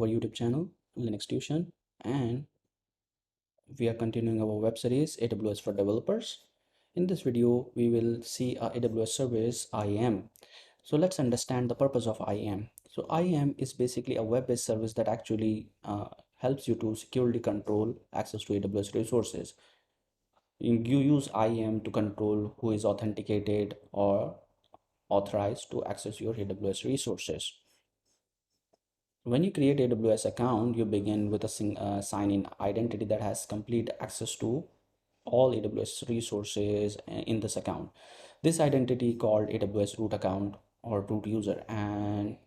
our YouTube channel, Linux Tuition, and we are continuing our web series AWS for Developers. In this video, we will see our AWS service IAM. So let's understand the purpose of IAM. So IAM is basically a web-based service that actually helps you to securely control access to AWS resources. You use IAM to control who is authenticated or authorized to access your AWS resources. When you create AWS account, you begin with a sign-in identity that has complete access to all AWS resources in this account. This identity called AWS root account or root user, and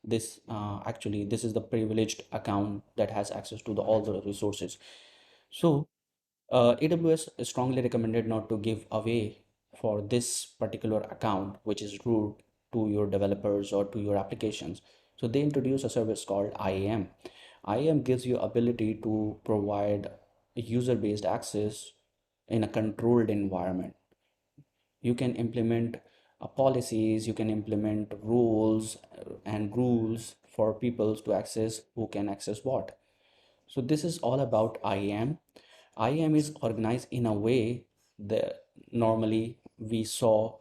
this is the privileged account that has access to all the resources. So AWS is strongly recommended not to give away for this particular account, which is root to your developers or to your applications. So they introduce a service called IAM. IAM gives you ability to provide user-based access in a controlled environment. You can implement policies, you can implement rules for people to access who can access what. So this is all about IAM. IAM is organized in a way that normally we saw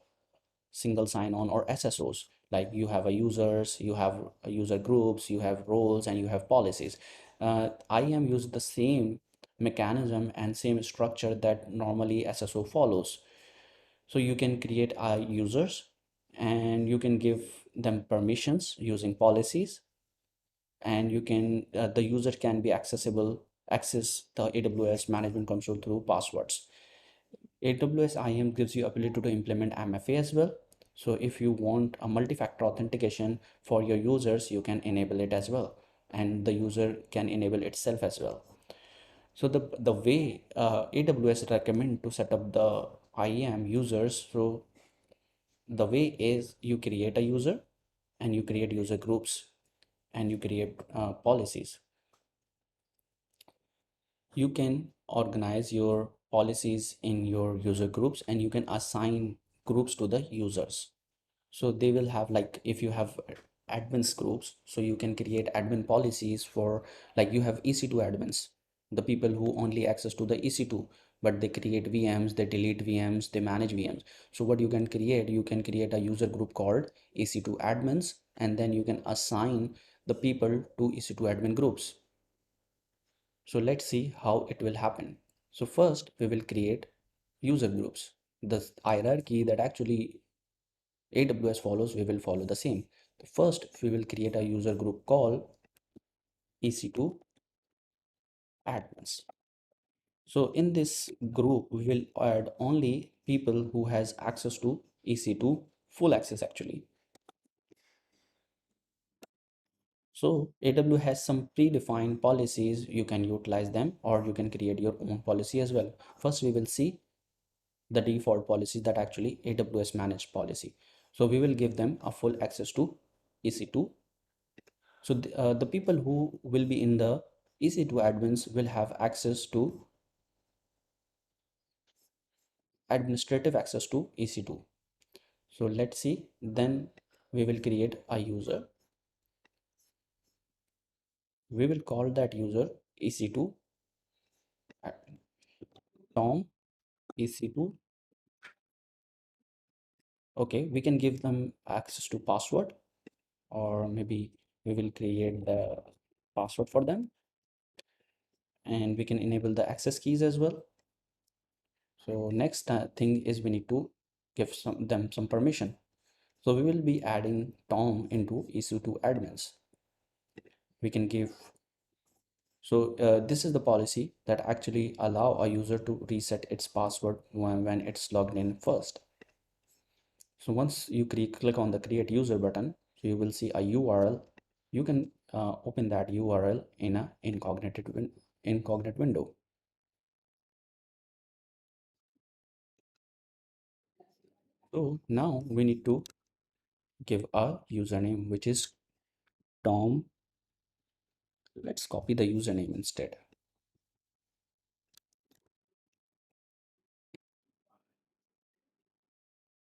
single sign-on or SSOs. Like you have a users, you have a user groups, you have roles, and you have policies. IAM uses the same mechanism and same structure that normally SSO follows. So you can create users and you can give them permissions using policies, and you can the user can be access the AWS management console through passwords. AWS IAM gives you ability to implement MFA as well. So if you want a multi-factor authentication for your users, you can enable it as well, and the user can enable itself as well. So the way AWS recommend to set up the IAM users, so the way is you create a user and you create user groups and you create policies. You can organize your policies in your user groups and you can assign groups to the users. So they will have, like, if you have admins groups, so you can create admin policies for, like, you have EC2 admins, the people who only access to the EC2, but they create VMs, they delete VMs, they manage VMs. So what you can create a user group called EC2 admins, and then you can assign the people to EC2 admin groups. So let's see how it will happen. So first we will create user groups. The hierarchy that actually AWS follows, we will follow the same. First, we will create a user group called EC2 admins. So in this group, we will add only people who has access to EC2 full access actually. So AWS has some predefined policies. You can utilize them or you can create your own policy as well. First, we will see the default policy that actually AWS managed policy. So we will give them a full access to EC2. So the people who will be in the EC2 admins will have access to administrative access to EC2. So let's see, then we will create a user. We will call that user EC2 admin. Tom EC2. Okay, we can give them access to password, or maybe we will create the password for them, and we can enable the access keys as well. So next thing is we need to give them some permission. So we will be adding Tom into EC2 admins. We can give, so this is the policy that actually allow a user to reset its password when it's logged in first. So once you click on the create user button, so you will see a URL. You can open that URL in a incognito window. So now we need to give a username which is Tom. Let's copy the username instead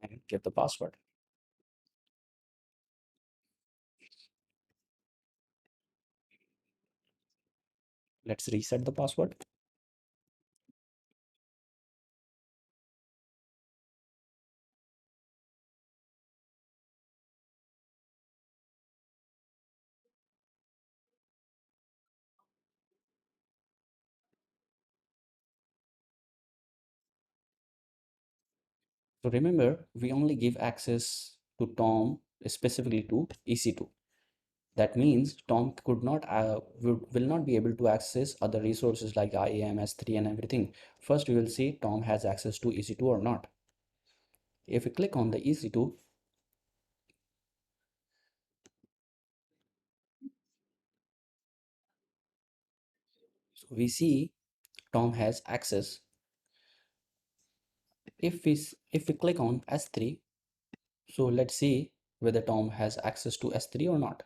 and give the password. Let's reset the password. So remember, we only give access to Tom specifically to EC2. That means Tom could not will not be able to access other resources like IAM, S3 and everything. First, we will see Tom has access to EC2 or not. If we click on the EC2, so we see Tom has access. If we click on S3, so let's see whether Tom has access to S3 or not.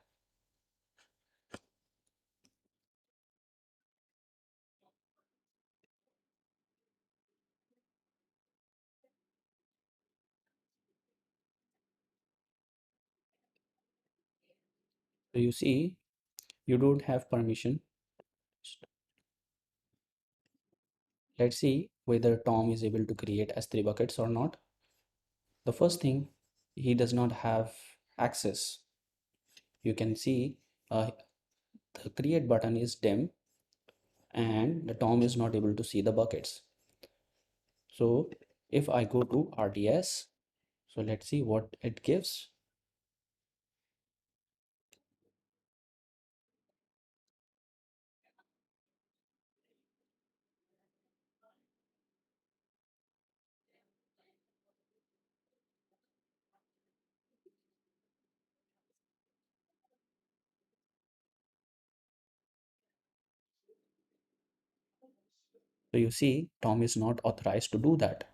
So you see, you don't have permission. Let's see whether Tom is able to create S3 buckets or not. The first thing, he does not have access. You can see uh, the create button is dim and the Tom is not able to see the buckets. So if I go to RDS, so let's see what it gives. So you see, Tom is not authorized to do that.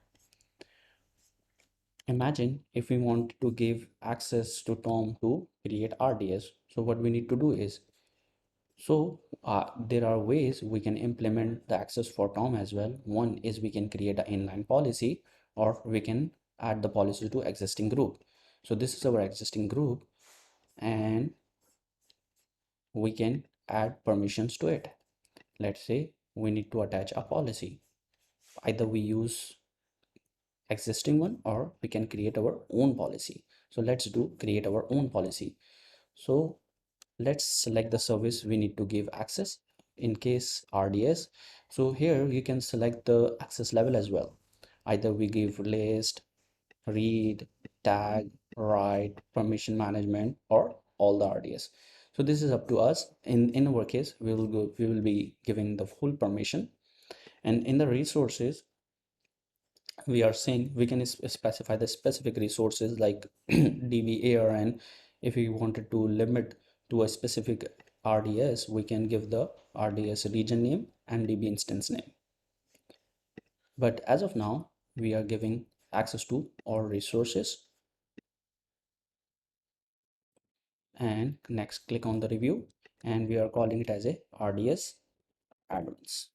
Imagine if we want to give access to Tom to create RDS. So what we need to do is, there are ways we can implement the access for Tom as well. One is we can create an inline policy, or we can add the policy to existing group. So this is our existing group, and we can add permissions to it. Let's say we need to attach a policy. Either we use existing one or we can create our own policy. So let's do create our own policy. So let's select the service we need to give access, in case RDS. So here you can select the access level as well. Either we give list, read, tag, write, permission management, or all the RDS. So this is up to us. In our case, we will be giving the full permission. And in the resources, we are saying we can specify the specific resources like DB If we wanted to limit to a specific RDS, we can give the RDS region name and DB instance name. But as of now, we are giving access to all resources. And next, click on the review, and we are calling it as a RDS admins.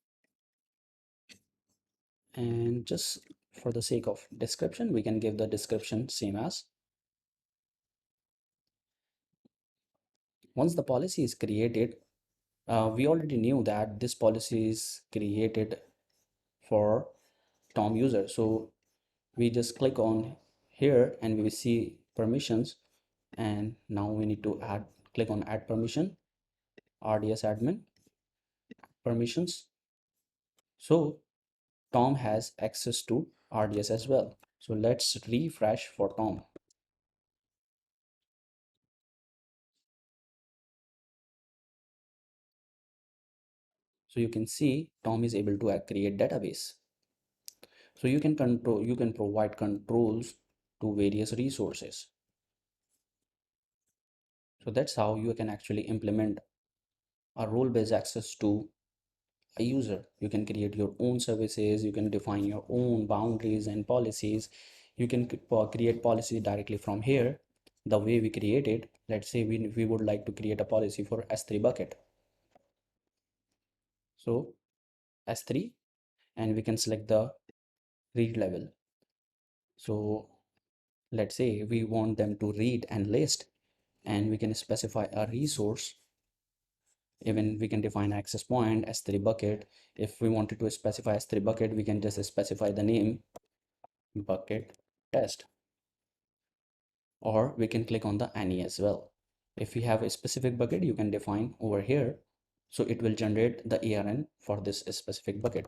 And just for the sake of description, we can give the description same as. Once the policy is created, we already knew that this policy is created for Tom user. So we just click on here and we will see permissions. And now we need to click on add permission, RDS admin permissions. So Tom has access to RDS as well. So let's refresh for Tom. So you can see Tom is able to create database. So you can provide controls to various resources. So that's how you can actually implement a role-based access to a user. You can create your own services, you can define your own boundaries and policies. You can create policy directly from here. The way we create it, let's say we would like to create a policy for S3 bucket. So S3, and we can select the read level. So let's say we want them to read and list, and we can specify a resource Even we can define access point S3 bucket. If we wanted to specify S3 bucket, we can just specify the name bucket test, or we can click on the any as well. If we have a specific bucket, you can define over here. So it will generate the ARN for this specific bucket.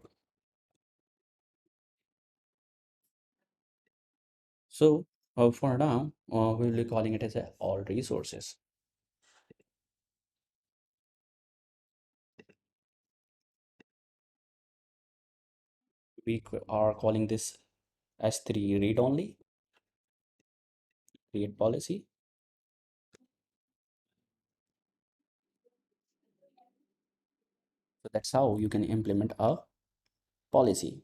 So for now, we will be calling it as a all resources. We are calling this S3 read only, create policy. So that's how you can implement a policy.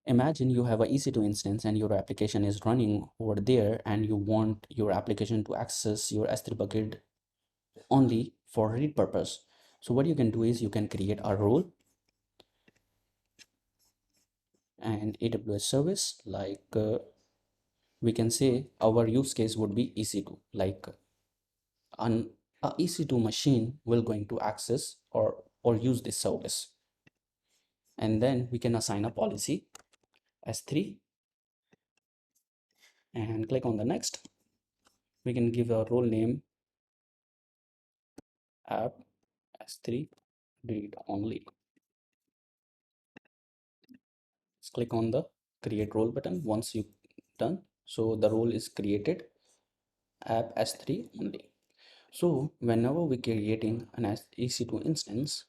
Imagine you have a EC2 instance and your application is running over there, and you want your application to access your S3 bucket only for read purpose. So what you can do is you can create a role and AWS service, like we can say our use case would be EC2, like an a EC2 machine will going to access or use this service, and then we can assign a policy S3 and click on the next. We can give a role name app S3 read only. Just click on the create role button once you done. So the role is created, app S3 only. So whenever we're creating an EC2 instance,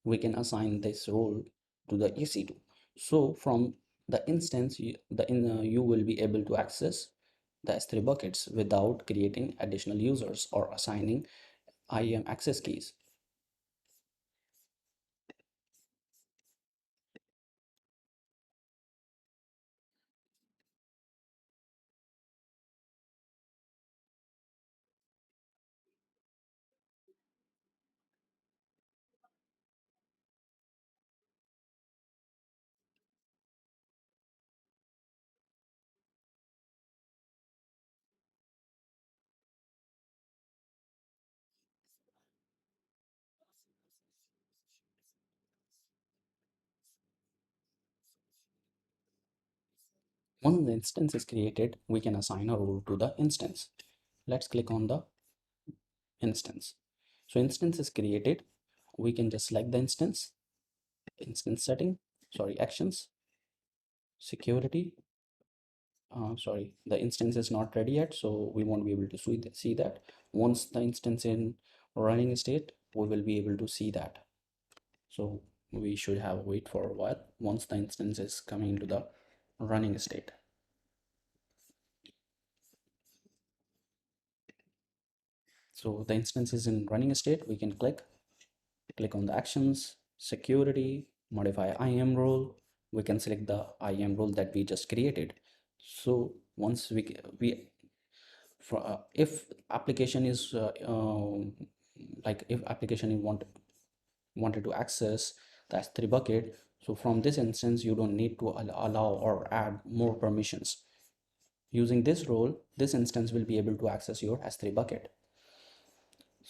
we can assign this role to the EC2. So from the instance, you will be able to access the S3 buckets without creating additional users or assigning IAM access keys. Once the instance is created, we can assign a role to the instance. Let's click on the instance. So instance is created. We can just select the instance setting, sorry, actions, security. Sorry, the instance is not ready yet, so we won't be able to see that. Once the instance in running state, we will be able to see that. So we should have wait for a while once the instance is coming into the running state. So the instance is in running state. We can click on the actions, security, modify IAM role. We can select the IAM role that we just created. So once we for if application is like if application you wanted to access the S3 bucket, so from this instance you don't need to allow or add more permissions. Using this role, this instance will be able to access your S3 bucket.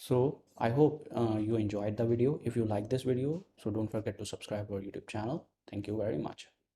So I hope you enjoyed the video. If you like this video, so don't forget to subscribe our YouTube channel. Thank you very much.